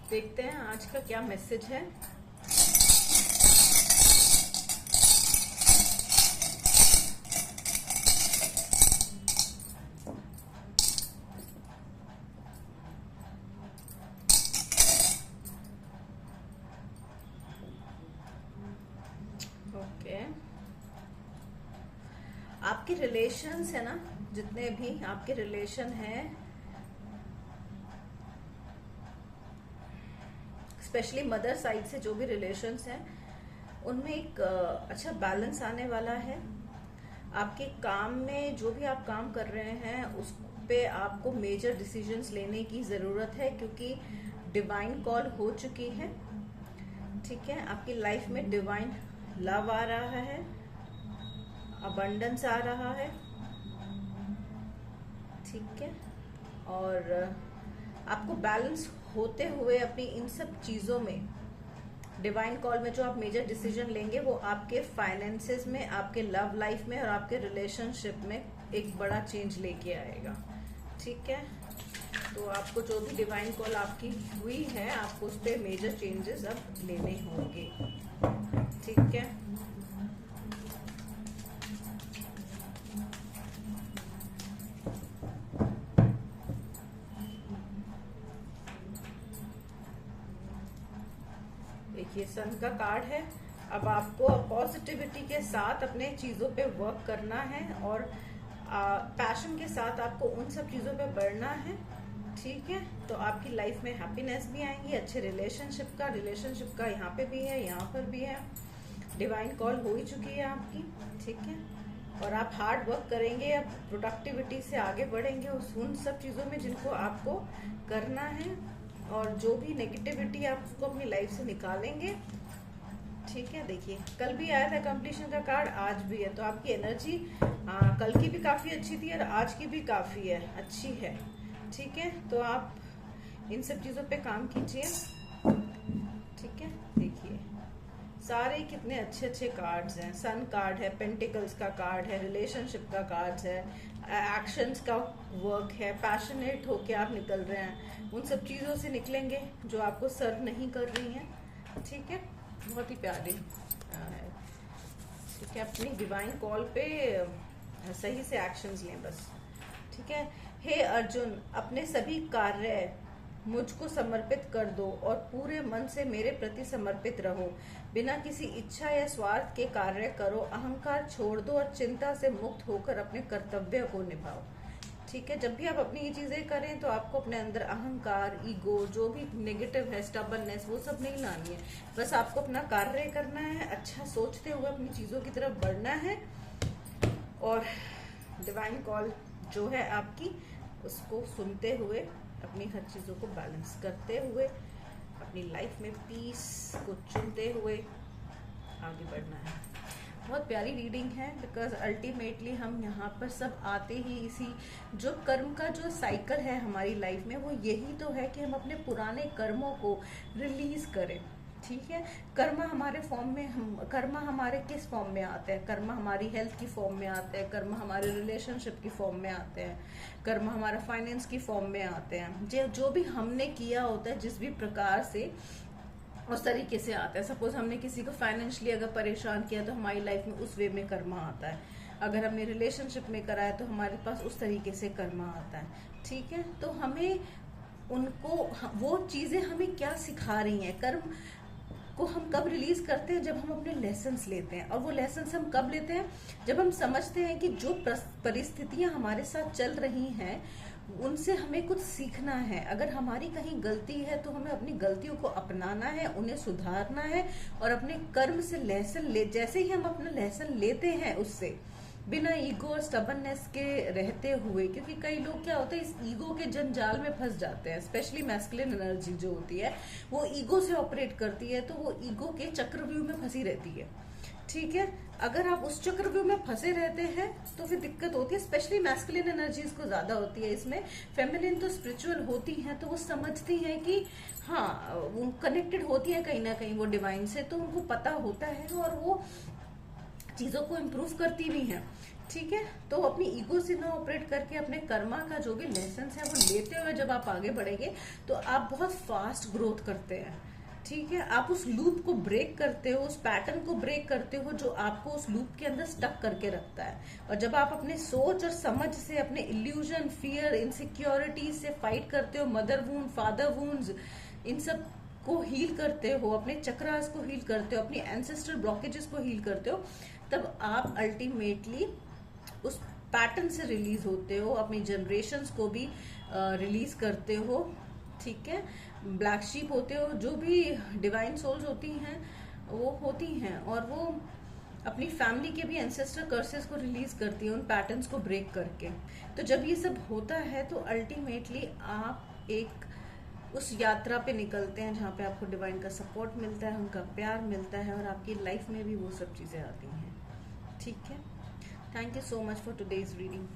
देखते हैं आज का क्या मैसेज है। ओके, आपके रिलेशंस है ना, जितने भी आपके रिलेशन हैं, स्पेशली मदर साइड से जो भी रिलेशंस हैं, उनमें एक अच्छा बैलेंस आने वाला है। आपके काम में जो भी आप काम कर रहे हैं उस पे आपको मेजर डिसीजंस लेने की ज़रूरत है, क्योंकि डिवाइन कॉल हो चुकी है। ठीक है, आपकी लाइफ में डिवाइन लव आ रहा है, अबंडेंस आ रहा है। ठीक है, और आपको बैलेंस होते हुए अपनी इन सब चीज़ों में, डिवाइन कॉल में जो आप मेजर डिसीजन लेंगे वो आपके फाइनेंसेस में, आपके लव लाइफ में और आपके रिलेशनशिप में एक बड़ा चेंज लेके आएगा। ठीक है, तो आपको जो भी डिवाइन कॉल आपकी हुई है, आपको उस पर मेजर चेंजेस अब लेने होंगे। ठीक है, देखिए सन का कार्ड है। अब आपको पॉजिटिविटी के साथ अपने चीजों पे वर्क करना है और पैशन के साथ आपको उन सब चीजों पे बढ़ना है। ठीक है, तो आपकी लाइफ में हैप्पीनेस भी आएंगी, अच्छे रिलेशनशिप का यहाँ पे भी है, यहाँ पर भी है। डिवाइन कॉल हो ही चुकी है आपकी। ठीक है, और आप हार्ड वर्क करेंगे, अब प्रोडक्टिविटी से आगे बढ़ेंगे उन सब चीजों में जिनको आपको करना है, और जो भी नेगेटिविटी आप उसको अपनी लाइफ से निकालेंगे। ठीक है, देखिए कल भी आया था कंप्लीशन का कार्ड, आज भी है, तो आपकी एनर्जी कल की भी काफी अच्छी थी और आज की भी काफी है, अच्छी है। ठीक है, तो आप इन सब चीजों पे काम कीजिए। ठीक है, देखिए सारे कितने अच्छे अच्छे कार्ड्स हैं। सन कार्ड है, पेंटिकल्स का कार्ड है, रिलेशनशिप का कार्ड है, एक्शंस का वर्क है, पैशनेट होके आप निकल रहे हैं, उन सब चीज़ों से निकलेंगे जो आपको सर्व नहीं कर रही हैं। ठीक है, बहुत ही प्यारी है। ठीक है, अपनी डिवाइन कॉल पे सही से एक्शंस लें बस। ठीक है, हे अर्जुन, अपने सभी कार्य मुझको समर्पित कर दो और पूरे मन से मेरे प्रति समर्पित रहो। बिना किसी इच्छा या स्वार्थ के कार्य करो, अहंकार छोड़ दो और चिंता से मुक्त होकर अपने कर्तव्य को निभाओ। ठीक है, जब भी आप अपनी ये चीजें करें तो आपको अपने अंदर अहंकार, ईगो, जो भी नेगेटिव है, स्टबर्ननेस, वो सब नहीं लानी है। बस आपको अपना कार्य करना है, अच्छा सोचते हुए अपनी चीजों की तरफ बढ़ना है, और डिवाइन कॉल जो है आपकी, उसको सुनते हुए अपनी हर चीज़ों को बैलेंस करते हुए, अपनी लाइफ में पीस को चुनते हुए आगे बढ़ना है। बहुत प्यारी रीडिंग है, बिकॉज अल्टीमेटली हम यहाँ पर सब आते ही इसी जो कर्म का जो साइकिल है हमारी लाइफ में, वो यही तो है कि हम अपने पुराने कर्मों को रिलीज करें। ठीक है, कर्म हमारे फॉर्म में, हम कर्म हमारे किस फॉर्म में आते हैं? कर्म हमारी हेल्थ की फॉर्म में आते हैं, कर्म हमारे रिलेशनशिप की फॉर्म में आते हैं, कर्म हमारा फाइनेंस की फॉर्म में आते हैं। जो भी हमने किया होता है जिस भी प्रकार से, उस तरीके से आता है। सपोज हमने किसी को फाइनेंशियली अगर परेशान किया तो हमारी लाइफ में उस वे में कर्मा आता है। अगर हमने रिलेशनशिप में कराया तो हमारे पास उस तरीके से कर्मा आता है। ठीक है, तो हमें उनको, वो चीजें हमें क्या सिखा रही हैं, कर्म को हम कब रिलीज करते हैं? जब हम अपने लेसन्स लेते हैं। और वो लेसन्स हम कब लेते हैं? जब हम समझते हैं कि जो परिस्थितियां हमारे साथ चल रही हैं उनसे हमें कुछ सीखना है। अगर हमारी कहीं गलती है तो हमें अपनी गलतियों को अपनाना है, उन्हें सुधारना है और अपने कर्म से लेसन ले, जैसे ही हम अपना लेसन लेते हैं उससे, बिना ईगो और स्टबननेस के रहते हुए, क्योंकि कई लोग क्या होता है इस ईगो के जंजाल में फंस जाते हैं। स्पेशली मैस्कुलिन एनर्जी जो होती है वो ईगो से ऑपरेट करती है, तो वो ईगो के चक्रव्यूह में फंसी रहती है। ठीक है, अगर आप उस चक्रव्यूह में फंसे रहते हैं तो फिर दिक्कत होती है। स्पेशली मैस्कुलिन एनर्जीज को ज्यादा होती है इसमें। फेमिनिन तो स्पिरिचुअल होती हैं, तो वो समझती हैं कि हाँ, वो कनेक्टेड होती है कहीं ना कहीं वो डिवाइन से, तो उनको पता होता है और वो चीजों को इम्प्रूव करती भी हैं। ठीक है, तो अपनी ईगो से ना ऑपरेट करके अपने कर्मा का जो भी लेसन है वो लेते हुए जब आप आगे बढ़ेंगे तो आप बहुत फास्ट ग्रोथ करते हैं। ठीक है, आप उस लूप को ब्रेक करते हो, उस पैटर्न को ब्रेक करते हो जो आपको उस लूप के अंदर स्टक करके रखता है। और जब आप अपने सोच और समझ से अपने इल्यूजन, फियर, इनसिक्योरिटी से फाइट करते हो, मदर वूंड, फादर वूंड्स, इन सब को हील करते हो, अपने चक्रास को हील करते हो, अपनी एंसेस्ट्रल ब्लॉकेजेस को हील करते हो, तब आप अल्टीमेटली उस पैटर्न से रिलीज होते हो, अपनी जनरेशन्स को भी रिलीज करते हो। ठीक है, ब्लैक शीप होते हो, जो भी डिवाइन सोल्स होती हैं वो होती हैं, और वो अपनी फैमिली के भी एंसेस्टर कर्सेस को रिलीज करती है उन पैटर्न्स को ब्रेक करके। तो जब ये सब होता है तो अल्टीमेटली आप एक उस यात्रा पे निकलते हैं जहाँ पे आपको डिवाइन का सपोर्ट मिलता है, उनका प्यार मिलता है, और आपकी लाइफ में भी वो सब चीजें आती हैं। ठीक है, thank you so much for today's reading.